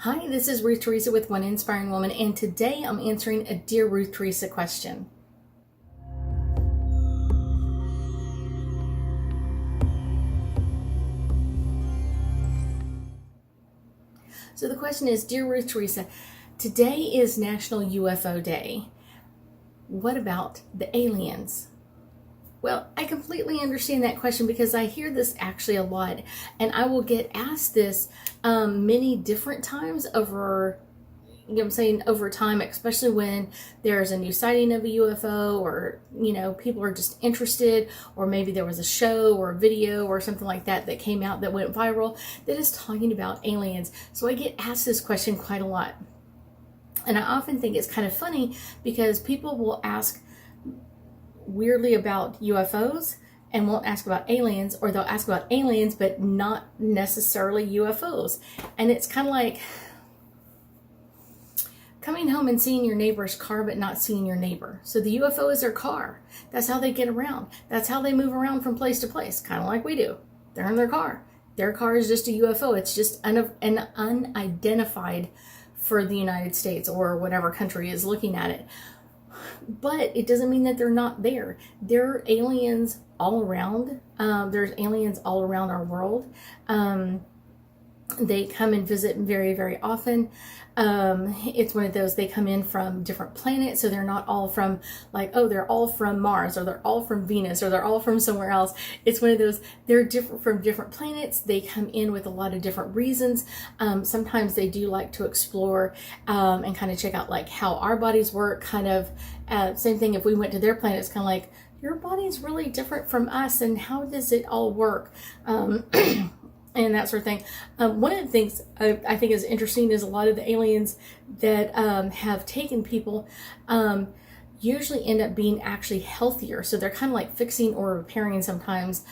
Hi, this is Ruth Theresa with One Inspiring Woman, and today I'm answering a Dear Ruth Theresa question. So the question is, Dear Ruth Theresa, today is National UFO Day. What about the aliens? Well, I completely understand that question because I hear this actually a lot, and I will get asked this many different times over, over time, especially when there's a new sighting of a UFO, or, people are just interested, or maybe there was a show or a video or something like that that came out that went viral that is talking about aliens. So I get asked this question quite a lot. And I often think it's kind of funny because people will ask weirdly about UFOs and won't ask about aliens, or they'll ask about aliens but not necessarily UFOs. And it's kind of like coming home and seeing your neighbor's car but not seeing your neighbor. So the UFO is their car. That's how they get around. That's how they move around from place to place, kind of like we do. They're in their car. Their car is just a UFO. It's just an unidentified for the United States or whatever country is looking at it. But it doesn't mean that they're not there. There are aliens all around. There's aliens all around our world. They come and visit very, very often. It's one of those, they come in from different planets, so they're not all from they're all from Mars, or they're all from Venus, or they're all from somewhere else. It's one of those, they're different from different planets. They come in with a lot of different reasons. Sometimes they do like to explore and kind of check out how our bodies work, kind of same thing if we went to their planet. It's kind of like, your body's really different from us, and how does it all work? And that sort of thing. One of the things I think is interesting is a lot of the aliens that have taken people usually end up being actually healthier. So they're kind of like fixing or repairing sometimes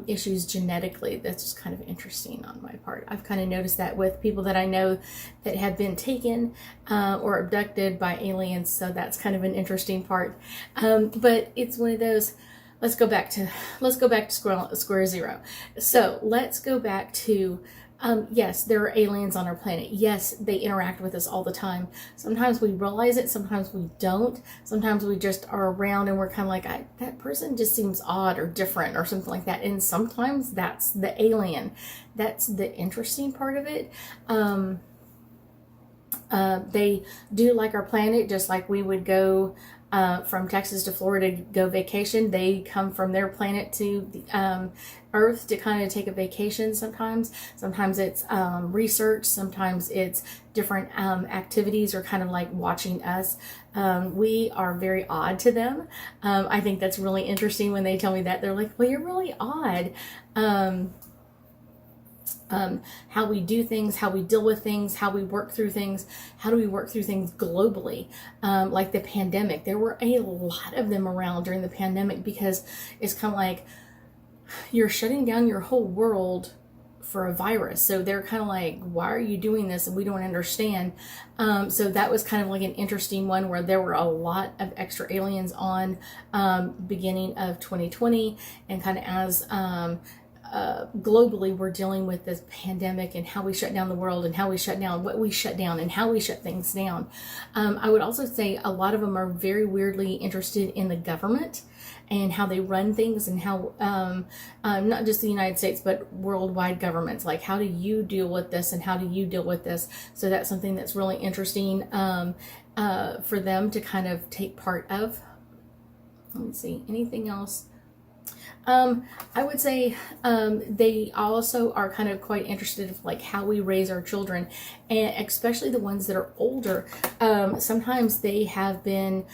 issues genetically. That's just kind of interesting on my part. I've kind of noticed that with people that I know that have been taken or abducted by aliens. So that's kind of an interesting part. But it's one of those. Let's go back to square zero. So let's go back to, yes, there are aliens on our planet. Yes, they interact with us all the time. Sometimes we realize it, sometimes we don't. Sometimes we just are around and we're kind of like, that person just seems odd or different or something like that. And sometimes that's the alien. That's the interesting part of it. They do like our planet, just like we would go from Texas to Florida to go vacation. They come from their planet to the Earth to kind of take a vacation sometimes. Sometimes it's research. Sometimes it's different activities, or kind of like watching us. We are very odd to them. I think that's really interesting when they tell me that. They're like, well, you're really odd. How we do things, how we deal with things, how we work through things, how do we work through things globally, like the pandemic. There were a lot of them around during the pandemic because it's kind of like you're shutting down your whole world for a virus. So they're kind of like, why are you doing this? And we don't understand. So that was kind of like an interesting one where there were a lot of extra aliens on beginning of 2020, and kind of as globally we're dealing with this pandemic and how we shut down the world and how we shut down what we shut down and how we shut things down. I would also say a lot of them are very weirdly interested in the government and how they run things, and how not just the United States but worldwide governments, like how do you deal with this and how do you deal with this. So that's something that's really interesting for them to kind of take part of. Let me see, anything else? I would say they also are kind of quite interested in how we raise our children, and especially the ones that are older. Sometimes they have been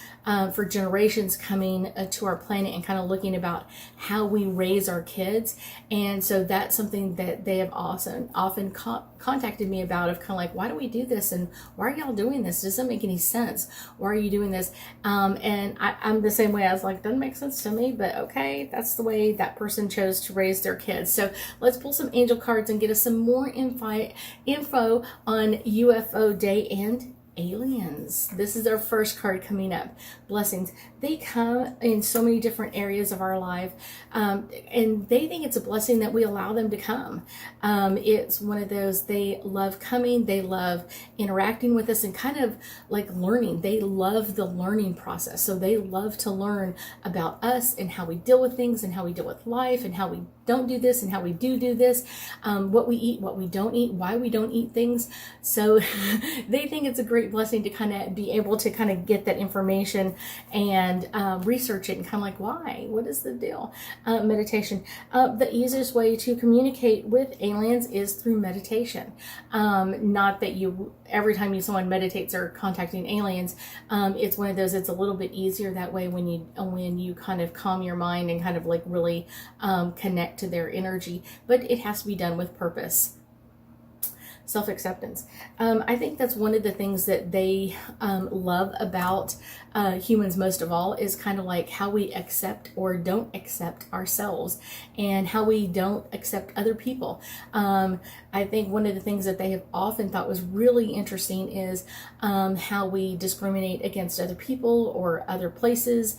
for generations coming to our planet and kind of looking about how we raise our kids, and so that's something that they have also often contacted me about, of kind of like, why do we do this, and why are y'all doing this? It doesn't make any sense. Why are you doing this? And I'm the same way. I was like, doesn't make sense to me, but okay, that's the way that person chose to raise their kids. So let's pull some angel cards and get us some more info on UFO Day and aliens. This is our first card coming up. Blessings. They come in so many different areas of our life, and they think it's a blessing that we allow them to come. It's one of those, they love coming, they love interacting with us and kind of like learning. They love the learning process. So they love to learn about us and how we deal with things and how we deal with life and how we don't do this and how we do this, what we eat, what we don't eat, why we don't eat things. So they think it's a great blessing to kind of be able to kind of get that information and research it and kind of like, why? What is the deal? Meditation. The easiest way to communicate with aliens is through meditation. Not that you, every time someone meditates or contacting aliens, it's one of those, it's a little bit easier that way when you kind of calm your mind and kind of like really connect to their energy, but it has to be done with purpose. Self-acceptance. I think that's one of the things that they love about humans most of all, is kind of like how we accept or don't accept ourselves and how we don't accept other people. I think one of the things that they have often thought was really interesting is how we discriminate against other people or other places.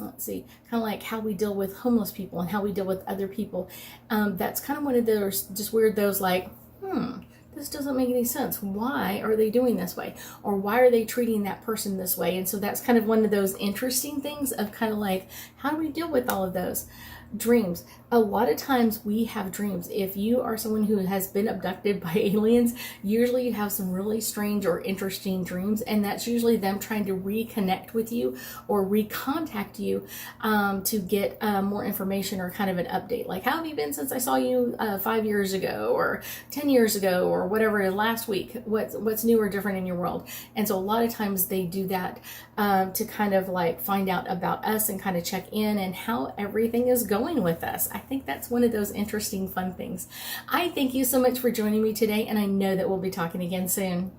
Let's see, kind of like how we deal with homeless people and how we deal with other people. That's kind of one of those just weird, those like, this doesn't make any sense. Why are they doing this way? Or why are they treating that person this way? And so that's kind of one of those interesting things of kind of like, how do we deal with all of those? Dreams. A lot of times we have dreams. If you are someone who has been abducted by aliens, usually you have some really strange or interesting dreams, and that's usually them trying to reconnect with you or recontact you to get more information or kind of an update. Like, how have you been since I saw you 5 years ago or 10 years ago or whatever, last week? What's new or different in your world? And so a lot of times they do that to kind of like find out about us and kind of check in and how everything is going with us. I think that's one of those interesting, fun things. I thank you so much for joining me today, and I know that we'll be talking again soon.